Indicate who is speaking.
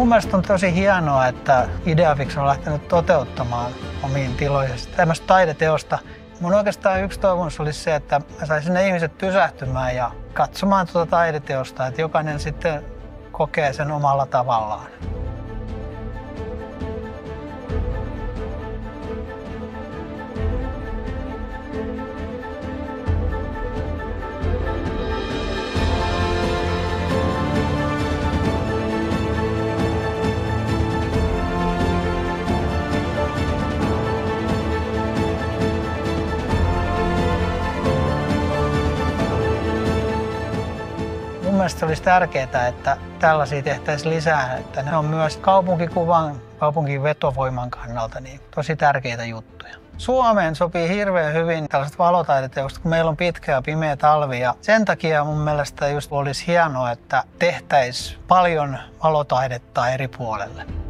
Speaker 1: Mun mielestä on tosi hienoa, että Ideafix on lähtenyt toteuttamaan omiin tiloihin tämmöistä taideteosta. Mun oikeastaan yksi toivomus olisi se, että mä saisin ne ihmiset pysähtymään ja katsomaan tuota taideteosta, että jokainen sitten kokee sen omalla tavallaan. Mun mielestä olisi tärkeää, että tällaisia tehtäisiin lisää, että ne on myös kaupunkikuvan, kaupungin vetovoiman kannalta niin tosi tärkeitä juttuja. Suomeen sopii hirveän hyvin tällaiset valotaideteokset, kun meillä on pitkä ja pimeä talvi ja sen takia mun mielestä just olisi hienoa, että tehtäisiin paljon valotaidetta eri puolelle.